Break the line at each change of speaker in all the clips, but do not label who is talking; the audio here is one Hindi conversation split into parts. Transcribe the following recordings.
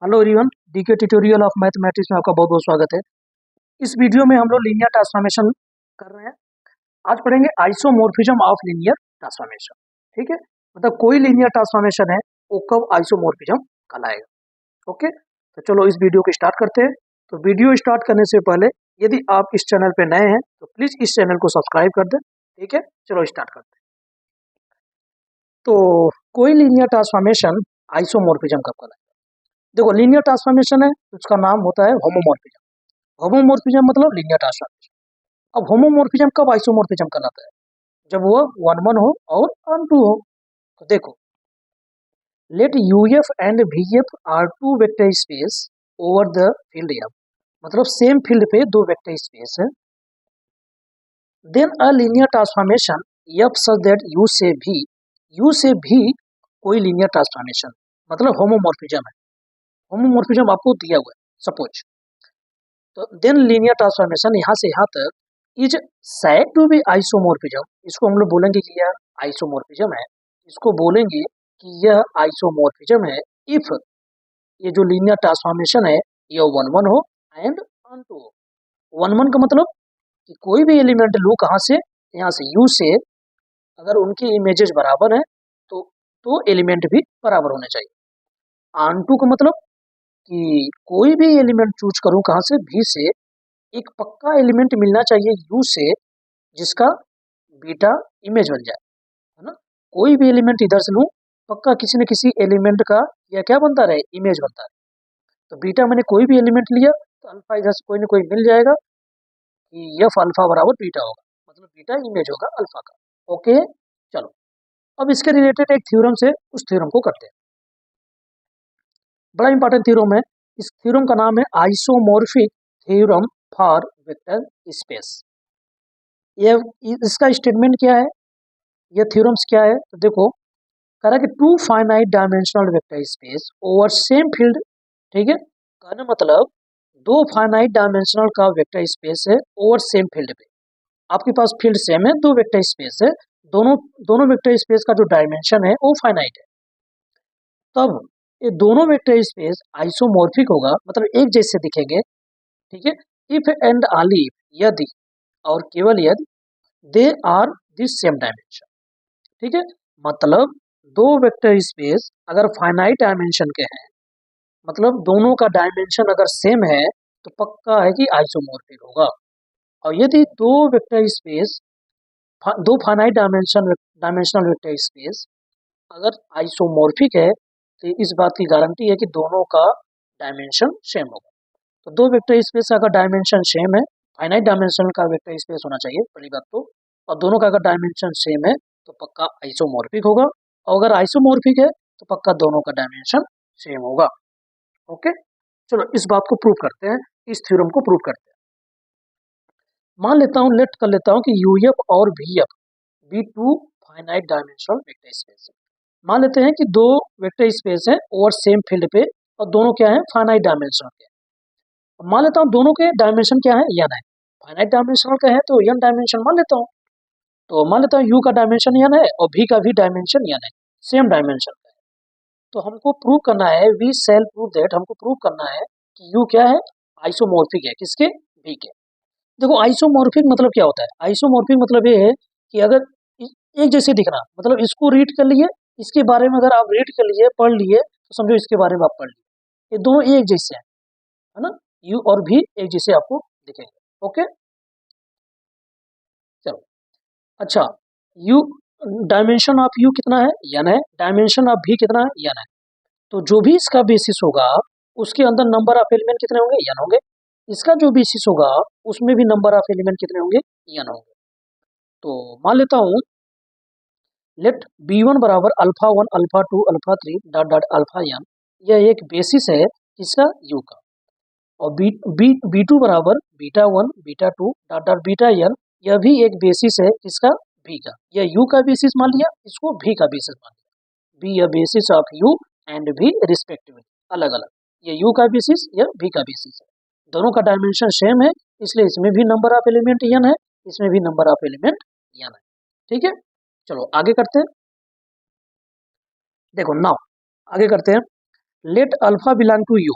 Hello everyone, DK tutorial of mathematics में आपका बहुत बहुत स्वागत है। इस वीडियो में हम लोग लीनियर ट्रांसफॉर्मेशन कर रहे हैं। आज पढ़ेंगे आइसोमॉर्फिज्म ऑफ लीनियर ट्रांसफॉर्मेशन। ठीक है, मतलब कोई लीनियर ट्रांसफॉर्मेशन है वो कब आइसोमॉर्फिज्म कहलाएगा। ओके, तो चलो इस वीडियो को स्टार्ट करते हैं। तो वीडियो स्टार्ट करने से पहले यदि आप इस चैनल पर नए हैं तो प्लीज़ इस चैनल को सब्सक्राइब कर दें। ठीक है, चलो स्टार्ट करते हैं। तो कोई लीनियर ट्रांसफॉर्मेशन आइसोमॉर्फिज्म कब कहलाएगा? देखो, लीनियर ट्रांसफॉर्मेशन है, उसका नाम होता है होमोमॉर्फिज्म। होमोमॉर्फिज्म मतलब लीनियर ट्रांसफॉर्मेशन। अब होमोमॉर्फिज्म कब आइसोमॉर्फिज्म कहलाता है? जब वो वन वन हो और अन टू हो। तो देखो, let UF and VF are two vector space over the field F, मतलब सेम फील्ड पे दो वेक्टर स्पेस है। Then a linear transformation F such that U से भी कोई लीनियर ट्रांसफॉर्मेशन मतलब होमोमॉर्फिज्म है। होमोमॉर्फिज्म आपको दिया हुआ है सपोज। तो देन लीनियर ट्रांसफॉर्मेशन यहाँ से यहाँ तक is said to be isomorphism. इसको हम लोग बोलेंगे कि यह आइसोमॉर्फिज्म है। इसको बोलेंगे कि यह आइसोमॉर्फिज्म है इफ ये जो लीनियर ट्रांसफॉर्मेशन है यह वन वन हो एंड अन टू हो। वन वन का मतलब कि कोई भी एलिमेंट लूँ कहाँ से, यहाँ से यू से, अगर उनकी इमेजेस बराबर है तो एलिमेंट भी बराबर होने चाहिए। अन टू का मतलब कि कोई भी एलिमेंट चूज करूँ कहाँ से, भी से, एक पक्का एलिमेंट मिलना चाहिए यू से जिसका बीटा इमेज बन जाए, है ना। कोई भी एलिमेंट इधर से लूँ, पक्का किसी न किसी एलिमेंट का यह क्या बनता रहे, इमेज बनता रहे। तो बीटा मैंने कोई भी एलिमेंट लिया तो अल्फा इधर से कोई ना कोई मिल जाएगा कि एफ अल्फा बराबर बीटा होगा, मतलब बीटा इमेज होगा अल्फा का। ओके, चलो अब इसके रिलेटेड एक थ्योरम से उस थ्योरम को करते हैं। बड़ा इंपॉर्टेंट थ्योरम है। इस थ्योरम का नाम है isomorphic theorem for vector space. ये इसका स्टेटमेंट क्या है, ये थ्योरम्स क्या है, तो देखो, कह रहा है कि two finite dimensional vector space over same field. ठीक है, कहने मतलब दो फाइनाइट डायमेंशनल का वेक्टर स्पेस है ओवर सेम फील्ड पे। आपके पास फील्ड सेम है, दो वेक्टर स्पेस है, दोनों दोनों वेक्टर स्पेस का जो डायमेंशन है वो फाइनाइट है। तब ये दोनों वेक्टर स्पेस आइसोमॉर्फिक होगा, मतलब एक जैसे दिखेंगे। ठीक है, इफ एंड ऑनली यदि, और केवल यदि, they are this same dimension. ठीक है, मतलब दो वेक्टर स्पेस अगर फाइनाइट डायमेंशन के हैं, मतलब दोनों का डायमेंशन अगर सेम है तो पक्का है कि आइसोमॉर्फिक होगा। और यदि दो वेक्टर स्पेस, दो फाइनाइट डायमेंशनल वेक्टर स्पेस अगर आइसोमॉर्फिक है तो इस बात की गारंटी है कि दोनों का डायमेंशन सेम होगा। तो दो वेक्टर स्पेस का अगर डायमेंशन सेम है, फाइनाइट डायमेंशन का वेक्टर स्पेस होना चाहिए पहली बात तो, और दोनों का अगर डायमेंशन सेम है तो पक्का आइसोमॉर्फिक होगा। और अगर आइसोमॉर्फिक है तो पक्का दोनों का डायमेंशन सेम होगा। ओके, चलो इस बात को प्रूव करते हैं, इस थ्योरम को प्रूव करते हैं। मान लेता हूँ, लेट कर लेता हूँ कि यूएफ और VF be two finite dimensional vector space है। मान लेते हैं कि दो वेक्टर स्पेस है ओवर सेम फील्ड पे और दोनों क्या है, फाइनाइट डायमेंशनल के। मान लेता हूँ दोनों के डायमेंशन क्या है, एन है। फाइनाइट डायमेंशनल का है तो एन डायमेंशन मान लेता हूँ। तो मान लेता हूँ यू का डायमेंशन एन है और वी का भी डायमेंशन एन है, सेम डायमेंशन का है। तो हमको प्रूव करना है, वी शैल प्रूव दैट, हमको प्रूव करना है कि यू क्या है, आइसोमॉर्फिक है, किसके, वी के। देखो आइसोमॉर्फिक मतलब क्या होता है, आइसोमॉर्फिक मतलब ये है कि अगर एक जैसे दिखना, मतलब इसको रीड कर लिए, इसके बारे में अगर आप रीड कर लिए, पढ़ लिए, तो समझो इसके बारे में आप पढ़ लिए, ये दोनों एक जैसे हैं, है ना। यू और भी एक जैसे आपको दिखेंगे। ओके, चलो अच्छा, यू, डायमेंशन ऑफ यू कितना है, एन है। डायमेंशन ऑफ भी कितना है, एन है। तो जो भी इसका बेसिस होगा उसके अंदर नंबर ऑफ एलिमेंट कितने होंगे, एन होंगे। इसका जो बेसिस होगा उसमें भी नंबर ऑफ एलिमेंट कितने होंगे, एन होंगे। तो मान लेता हूँ, लेट बी वन बराबर alpha one alpha two alpha three dot dot alpha N, यह एक बेसिस है किसका, यू का। और बी बी बी टू बराबर beta one beta two dot dot beta N, यह भी एक बेसिस है किसका, भी का। यह यू का बेसिस मान लिया, इसको भी का बेसिस मान लिया। Be a basis of you and भी रिस्पेक्टिवली, अलग अलग, ये यू का बेसिस, यह भी का बेसिस है। दोनों का डायमेंशन सेम है, इसलिए इसमें भी नंबर ऑफ एलिमेंट एन है, इसमें भी नंबर ऑफ एलिमेंट एन है। ठीक है, चलो आगे करते हैं। देखो नाउ आगे करते हैं। Let alpha belong to U,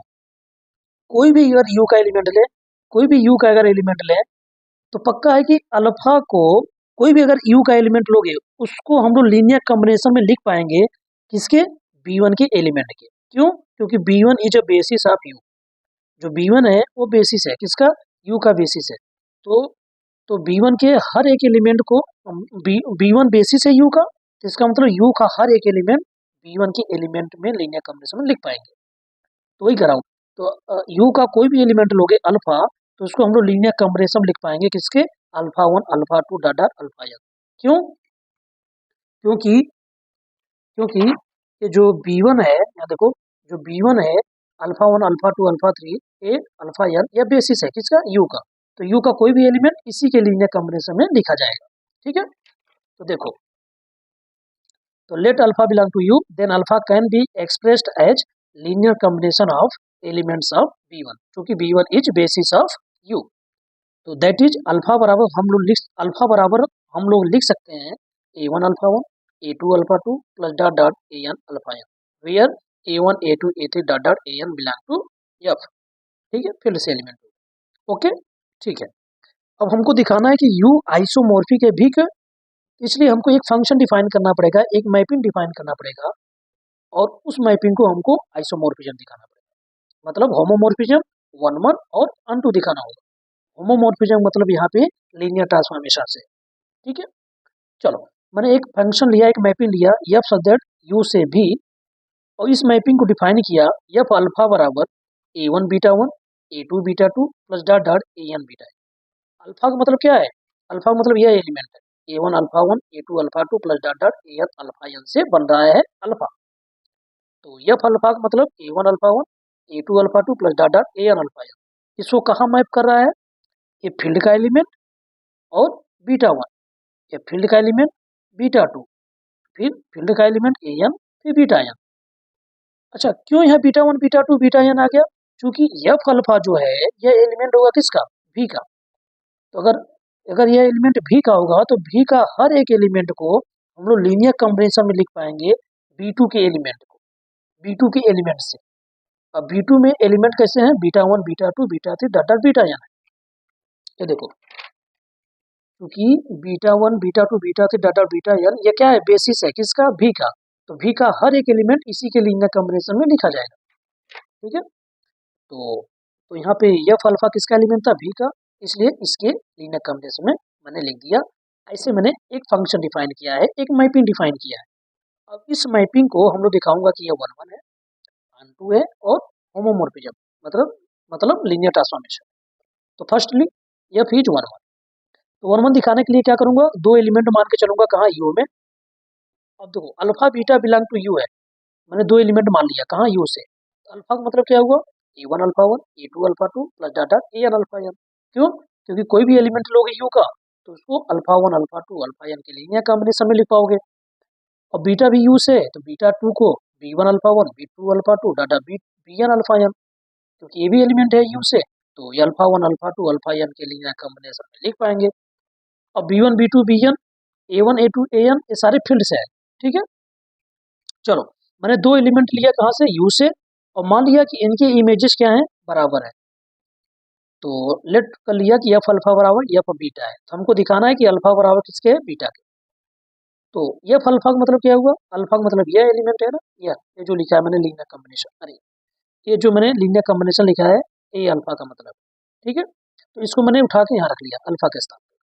कोई भी अगर यू का एलिमेंट ले, कोई भी यू का अगर एलिमेंट ले, तो पक्का है कि अल्फा को, कोई भी अगर यू का एलिमेंट लोगे उसको हम लोग लीनियर कॉम्बिनेशन में लिख पाएंगे किसके, B1 के एलिमेंट के। क्यों? क्योंकि B1 is a basis of you, जो B1 है वो बेसिस है किसका, यू का बेसिस है। तो B1 के हर एक एलिमेंट को B1 बेसिस है यू का, तो इसका मतलब यू का हर एक एलिमेंट B1 के एलिमेंट में लीनियर कॉम्बिनेशन में लिख पाएंगे। तो वही कराऊँ, तो यू का कोई भी एलिमेंट लोगे अल्फा, तो उसको हम लोग लीनियर कॉम्बिनेशन में लिख पाएंगे किसके, alpha 1 alpha 2 dot dot alpha N. क्यों? क्योंकि क्योंकि ये जो B1 है, यहाँ देखो, जो B1 है अल्फा 1 अल्फा 2 अल्फा 3 ए अल्फा एन, यह बेसिस है किसका, यू का। तो यू का कोई भी एलिमेंट इसी के लीनियर कॉम्बिनेशन में लिखा जाएगा। ठीक है, तो देखो, तो let alpha belong to U, then alpha can be expressed as linear combination of elements of B1, क्योंकि B1 is basis of U. तो दैट इज अल्फा बराबर अल्फा बराबर हम लोग लिख सकते हैं A1 alpha 1 A2 alpha 2 plus dot dot AN alpha N, where A1 A2 A3 dot dot AN belong to F। ठीक है, फिर से एलिमेंट। ओके, ठीक है। अब हमको दिखाना है कि U आइसोमॉर्फिक है भी, इसलिए हमको एक फंक्शन डिफाइन करना पड़ेगा, एक मैपिंग डिफाइन करना पड़ेगा, और उस मैपिंग को हमको आइसोमॉर्फिज्म दिखाना पड़ेगा। मतलब होमोमॉर्फिज्म 1 1 और अनटू दिखाना होगा। होमोमॉर्फिज्म मतलब यहाँ पे लीनियर ट्रांसफॉर्मेशन से। ठीक है, चलो, मैंने एक फंक्शन लिया, एक मैपिंग लिया एफ सब्जेक्ट यू से भी, और इस मैपिंग को डिफाइन किया एफ अल्फा बराबर A1 beta 1 A2 beta 2 plus dot dot AN beta. Alpha का मतलब क्या है, अल्फा का मतलब यह एलिमेंट है A1 alpha 1 A2 alpha 2 plus dot dot AN alpha N से बन रहा है अल्फा। तो एफ अल्फा का मतलब A1 alpha 1 A2 alpha 2 plus dot dot AN alpha N. इसको कहाँ मैप कर रहा है, ये फील्ड का एलिमेंट और बीटा 1, ये फील्ड का एलिमेंट बीटा 2, फिर फील्ड का एलिमेंट AN, फिर बीटा एन। अच्छा, क्यों यहाँ बीटा 1 बीटा 2 बीटा एन आ गया, क्योंकि एफ अल्फा जो है यह एलिमेंट होगा किसका, भी का। तो अगर अगर यह एलिमेंट भी का होगा तो भी का हर एक एलिमेंट को हम लोग लीनियर कॉम्बिनेशन में लिख पाएंगे B2 के एलिमेंट को, B2 के एलिमेंट से। अब B2 में एलिमेंट कैसे हैं, beta 1 beta 2 beta 3 dot dot beta N है। ये देखो, क्योंकि beta 1 beta 2 beta 3 dot dot beta N ये क्या है, बेसिस है किसका, भी का। तो भी का हर एक एलिमेंट इसी के लीनियर कॉम्बिनेशन में लिखा जाएगा। ठीक है, तो यहाँ पे एफ अल्फा किसका एलिमेंट था, भी का, इसलिए इसके लीनियर कॉम्बिनेशन में मैंने लिख दिया। ऐसे मैंने एक फंक्शन डिफाइन किया है, एक मैपिंग डिफाइन किया है। अब इस मैपिंग को हम लोग दिखाऊंगा कि ये 1 1 है, 1 2 है, और होमोमॉर्फिज्म मतलब लीनियर ट्रांसफॉर्मेशन। तो फर्स्टली एफ इज 1 1। तो 1 1 दिखाने के लिए क्या करूंगा, दो एलिमेंट मान के चलूंगा कहाँ, यू में। अब देखो, alpha beta belong to U है, मैंने दो एलिमेंट मान लिया कहाँ, यू से। अल्फा का मतलब क्या हुआ, A1 alpha 1 A2 alpha 2 plus dot dot AN alpha N. क्यों? क्योंकि कोई भी एलिमेंट लोगे यू का तो उसको अल्फा 1 अल्फा 2 अल्फा एन के लीनियर कॉम्बिनेशन में लिख पाओगे। और बीटा भी यू से है तो बीटा 2 को B1 alpha 1 B2 alpha 2 dot dot BN alpha N, क्योंकि ये भी एलिमेंट है यू से, तो ये अल्फा 1 अल्फा 2 अल्फा एन के लीनियर कॉम्बिनेशन में लिख पाएंगे। और B1 B2 BN A1 A2 AN ये सारे फील्ड से है। ठीक है, चलो, मैंने दो एलिमेंट लिया कहाँ से, यू से, और मान लिया कि इनके इमेजेस क्या हैं, बराबर है। तो लेट कर लिया कि एफ अल्फा बराबर एफ बीटा है, तो हमको दिखाना है कि अल्फा बराबर किसके है, बीटा के। तो एफ अल्फा का मतलब क्या हुआ, अल्फा का मतलब यह एलिमेंट है ना, ये जो लिखा है मैंने लीनियर कॉम्बिनेशन, अरे ये जो मैंने लीनियर कॉम्बिनेशन लिखा है ए अल्फा का मतलब। ठीक है, तो इसको मैंने उठा के यहाँ रख लिया अल्फा के स्थान पे,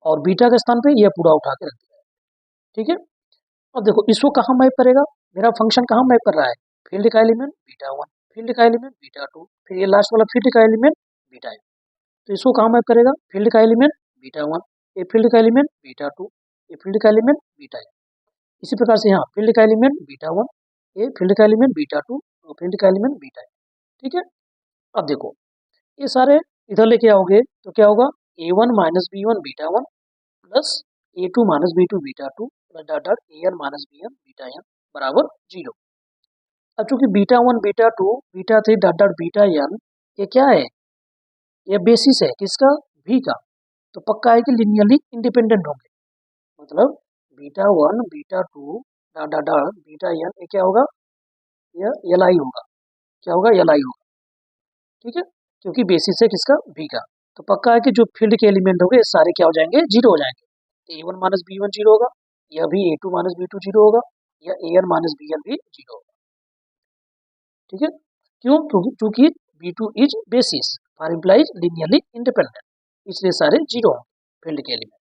और बीटा के स्थान पे यह पूरा उठा के रख दिया। ठीक है, अब देखो इसको कहाँ मैप करेगा, मेरा फंक्शन कहाँ मैप कर रहा है, फील्ड का एलिमेंट बीटा 1, फील्ड का एलिमेंट बीटा 2, फिर ये लास्ट वाला फील्ड का एलिमेंट बीटा एन। तो इसको कहाँ मैप करेगा, फील्ड का एलिमेंट बीटा 1, ये फील्ड का एलिमेंट बीटा 2, ये फील्ड का एलिमेंट बीटा एन। इसी प्रकार से यहाँ फील्ड का एलिमेंट बीटा 1, ये फील्ड का एलिमेंट बीटा 2 और फील्ड का एलिमेंट बीटा एन। ठीक है, अब देखो ये सारे इधर लेके आओगे तो क्या होगा, A1 minus B1 beta 1 plus A2 minus B2 beta 2 plus dot dot AN minus BN beta N बराबर 0। अब चूंकि beta 1 beta 2 beta 3 dot dot beta N ये क्या है, ये बेसिस है किसका, भी का। तो पक्का है कि लिनियरली इंडिपेंडेंट होंगे, मतलब beta 1 beta 2 dot dot dot beta N ये क्या होगा, यह एल आई होगा, क्या होगा, एल आई होगा, ठीक है, क्योंकि बेसिस है किसका, बी का। तो पक्का है कि जो फील्ड के एलिमेंट होंगे सारे क्या हो जाएंगे, जीरो हो जाएंगे। A one minus B one zero होगा, या भी A two minus B two zero होगा, या A N minus B N भी जीरो होगा, ठीक है। क्यों, क्योंकि B two is basis for implies linearly independent, इसलिए सारे जीरो होंगे फील्ड के एलिमेंट।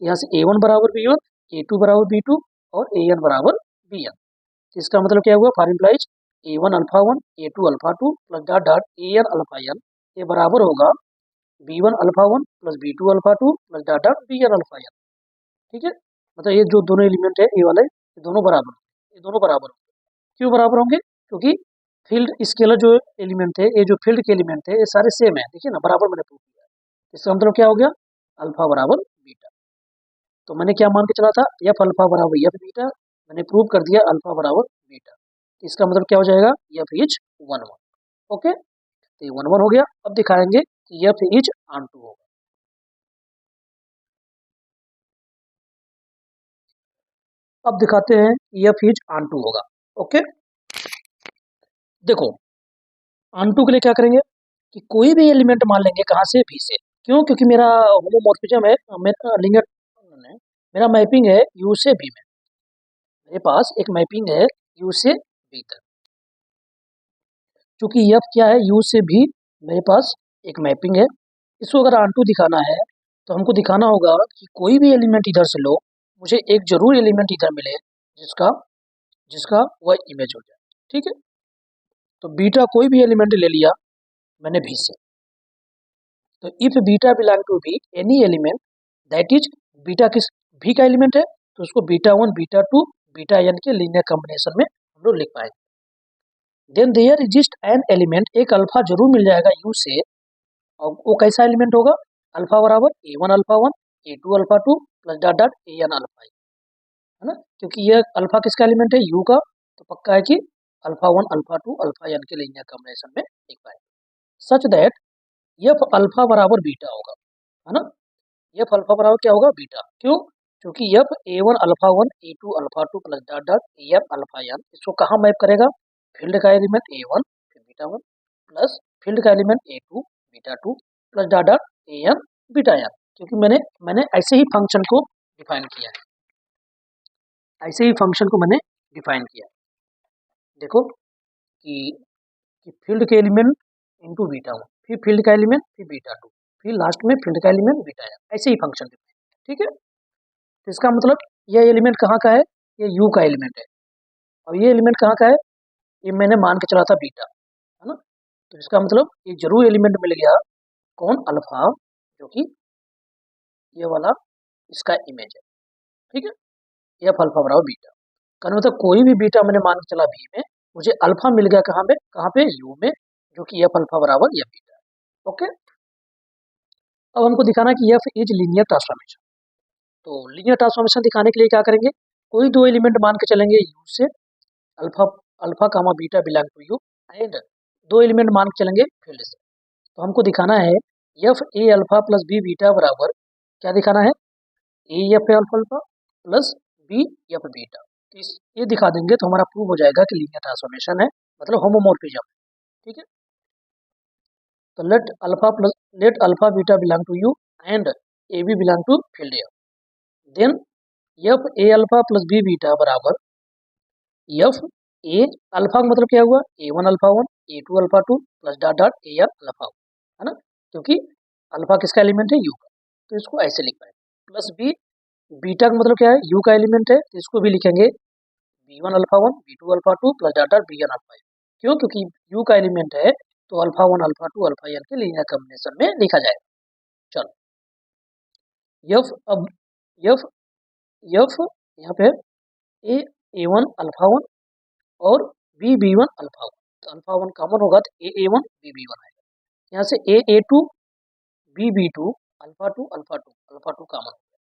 तो यहाँ से ए वन बराबर बी वन, ए टू बराबर बी टू और ए एन बराबर बी एन। तो इसका मतलब क्या हुआ, for implies A one alpha one, A two alpha two plus dot dot A N alpha N, ये बराबर होगा B one alpha one plus B two alpha two plus dot dot B N alpha N, ठीक है। मतलब ये जो दोनों एलिमेंट है ये वाले, ये दोनों बराबर, ये दोनों बराबर होंगे। क्यों बराबर होंगे, क्योंकि फील्ड स्केलर जो एलिमेंट थे, ये जो फील्ड के एलिमेंट थे, ये सारे सेम है, देखिए ना, बराबर मैंने प्रूव किया। इसका मतलब क्या हो गया, अल्फा बराबर बीटा। तो मैंने क्या मान के चला था, एफ अल्फा बराबर एफ बीटा, मैंने प्रूव कर दिया अल्फा बराबर बीटा। इसका मतलब क्या हो जाएगा, F is one one, okay. तो ये वन वन हो गया। अब दिखाएंगे कि एफ इज ऑन टू होगा। अब दिखाते हैं एफ इज ऑन टू होगा, ओके। देखो ऑन टू के लिए क्या करेंगे कि कोई भी एलिमेंट मान लेंगे, कहाँ से, भी से। क्यों, क्योंकि मेरा होमोमॉर्फिज्म है, मेरा लिनियर, मेरा मैपिंग है यू से बी में, मेरे पास एक मैपिंग है यू से बी तक। चूंकि एफ क्या है, यू से भी मेरे पास एक मैपिंग है। इसको अगर ऑन टू दिखाना है तो हमको दिखाना होगा कि कोई भी एलिमेंट इधर से लो, मुझे एक जरूर एलिमेंट इधर मिले जिसका जिसका वह इमेज हो जाए, ठीक है। तो बीटा कोई भी एलिमेंट ले लिया मैंने भी से। तो if beta belong to B any element that is, beta किस, भी का एलिमेंट है, तो उसको beta one beta two beta N के लीनियर कॉम्बिनेशन में हम लोग लिख पाएंगे। Then there exist an element, एक अल्फा जरूर मिल जाएगा यू से, और वो कैसा एलिमेंट होगा, अल्फा बराबर A one alpha one, A two alpha two plus dot dot A N alpha, है ना, क्योंकि ये अल्फा किसका एलिमेंट है, यू का। तो पक्का है कि alpha one alpha two alpha N के लीनियर कॉम्बिनेशन में लिख पाएंगे, सच दैट एफ अल्फा बराबर बीटा होगा, है ना। एफ अल्फा बराबर क्या होगा, बीटा। क्यों, क्योंकि F A one alpha one, A two alpha two plus dot dot A N alpha N, इसको कहाँ मैप करेगा, फील्ड का एलिमेंट ए वन फिर बीटा वन प्लस फील्ड का element A two beta two plus dot dot A N beta N. क्योंकि मैंने मैंने ऐसे ही फंक्शन को डिफाइन किया है, ऐसे ही फंक्शन को मैंने डिफाइन किया। देखो कि फील्ड के एलिमेंट इंटू बीटा वन, फिर फील्ड का एलिमेंट, फिर बीटा टू, फिर लास्ट में फील्ड का एलिमेंट बीटा एन, ऐसे ही फंक्शन डिफाइन, ठीक है। तो इसका मतलब यह एलिमेंट कहाँ का है, ये यू का एलिमेंट है, और ये एलिमेंट कहाँ का है, ये मैंने मान के चला था बीटा, है ना। तो इसका मतलब ये जरूर एलिमेंट मिल गया, कौन, अल्फा, जो कि ये वाला इसका इमेज है, ठीक है। एफ अल्फा बराबर बीटा का मतलब कोई भी बीटा मैंने मान के चला बी में, मुझे अल्फा मिल गया कहाँ पे यू में, जो कि एफ अल्फा बराबर एफ बीटा है, ओके। अब हमको दिखाना कि एफ इज लीनियर ट्रांसफॉर्मेशन। तो लीनियर ट्रांसफॉर्मेशन दिखाने के लिए क्या करेंगे, कोई दो एलिमेंट मान के चलेंगे यू से, alpha alpha comma beta belong to U, and दो एलिमेंट मान के चलेंगे फील्ड से। तो हमको दिखाना है F A alpha plus B beta बराबर, क्या दिखाना है, A F alpha alpha plus B F beta. ये दिखा देंगे तो हमारा प्रूव हो जाएगा कि लीनियर ट्रांसफॉर्मेशन है, मतलब होमोमॉर्फिज्म, ठीक है। तो let alpha beta belong to U and A B belong to field F, then F A alpha plus B beta बराबर एफ ए अल्फा का मतलब क्या हुआ, A one alpha one, A two alpha two plus dot dot A N alpha, है ना, क्योंकि अल्फा किसका एलिमेंट है, यू का। तो इसको ऐसे लिख पाएंगे, प्लस बी, बीटा का मतलब क्या है, यू का एलिमेंट है, तो इसको भी लिखेंगे B one alpha one, B two alpha two plus dot dot B N alpha. क्यों, क्योंकि यू का एलिमेंट है, तो alpha one alpha two alpha N के लीनियर कॉम्बिनेशन में लिखा जाएगा। चलो यफ, अब यफ यफ यहाँ पे ए वन अल्फा वन और बी वन अल्फा वन, तो अल्फा वन कॉमन होगा तो ए वन बी वन आएगा। यहाँ से A two B two alpha two common हो गया,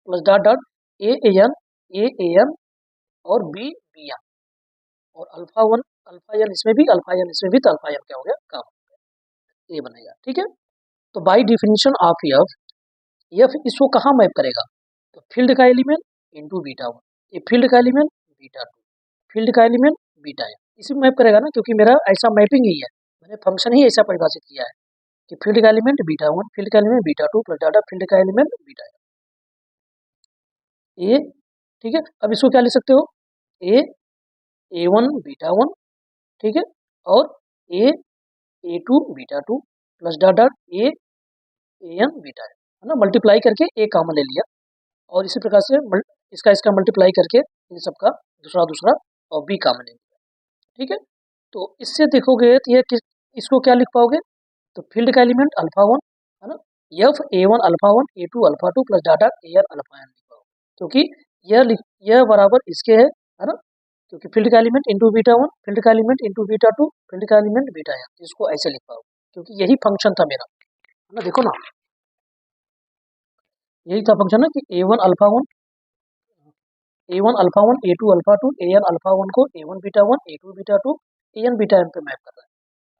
plus dot dot A N और बी एन, और अल्फा एन इसमें भी, अल्फा एन इसमें भी, तो अल्फा एन क्या हो गया, कॉमन हो गया, ये बनेगा, ठीक है। तो बाई डिफिनीशन ऑफ एफ इसको कहाँ मैप करेगा, तो फील्ड का एलिमेंट इंटू बीटा वन, ये फील्ड का एलिमेंट बीटा टू, फील्ड का एलिमेंट बीटा एन, इसी में मैप करेगा ना, क्योंकि मेरा ऐसा मैपिंग ही है, मैंने फंक्शन ही ऐसा परिभाषित किया है कि फील्ड का एलिमेंट बीटा 1, फील्ड का element beta 2 plus data field का एलिमेंट बीटा ए। ठीक है, अब इसको क्या लिख सकते हो, ए1 बीटा 1, ठीक है, और A two beta 2 plus dot N beta है ना, मल्टीप्लाई करके ए कॉमन ले लिया, और इसी प्रकार से इसका इसका मल्टीप्लाई करके इन सबका दूसरा दूसरा और बी कॉमन ले लिया। ठीक है, तो इससे देखोगे तो ये इसको क्या लिख पाओगे, तो फील्ड का एलिमेंट अल्फा 1 है ना, F A one alpha 1 A two alpha 2 plus dot N alpha N लिख पाओगे, क्योंकि यह बराबर इसके है ना, क्योंकि फील्ड का एलिमेंट इंटू बीटा 1, फील्ड का एलिमेंट इंटू बीटा 2, फील्ड का एलिमेंट बीटा एन, इसको ऐसे लिख पाओगे, क्योंकि यही फंक्शन था मेरा, है ना। देखो ना, यही था फंक्शन ना कि A one alpha 1 A two alpha 2 N alpha 1 को A one beta 1 A two beta 2 N beta N पे मैप कर रहा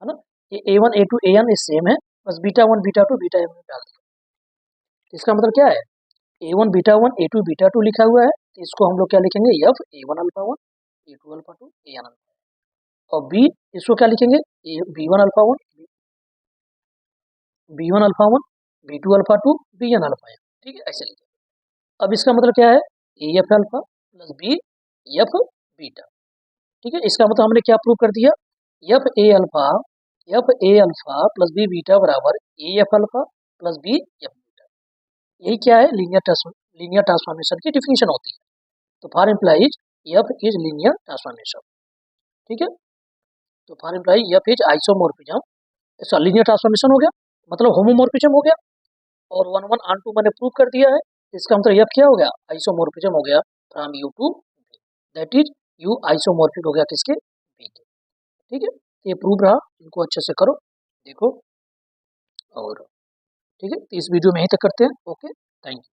है ना। ये A one A two N is same है, बस बीटा 1 बीटा 2 बीटा एन में डाल दिया। इसका मतलब क्या है, ए1 बीटा 1 ए2 बीटा 2 लिखा हुआ है, तो इसको हम लोग क्या लिखेंगे, F A one alpha 1 A two alpha 2 N alpha, और बी इसको क्या लिखेंगे, B one alpha 1 B one alpha 1 B two alpha 2 B N alpha N. ठीक है, ऐसे लिखेंगे। अब इसका मतलब क्या है, A F alpha plus B F beta. ठीक है, इसका मतलब हमने क्या प्रूव कर दिया, F A alpha plus B beta बराबर A F alpha plus B F beta. यही क्या है, लीनियर ट्रांसफॉर्मेशन की डिफिनीशन होती है। तो for implies F is linear transformation. ठीक है, तो for implies F is isomorphism, linear transformation हो गया, मतलब होमोमॉर्फिज्म हो गया, और 1 1 ऑन 2 मैंने प्रूव कर दिया है। इसका मतलब एफ क्या हो गया, आइसोमॉर्फिज्म हो गया from U to B, that is U isomorphic हो गया किसके, बी के। ठीक है, ये प्रूव रहा, इनको अच्छे से करो, देखो, और ठीक है, तो इस वीडियो में यहीं तक करते हैं। Okay, thank you.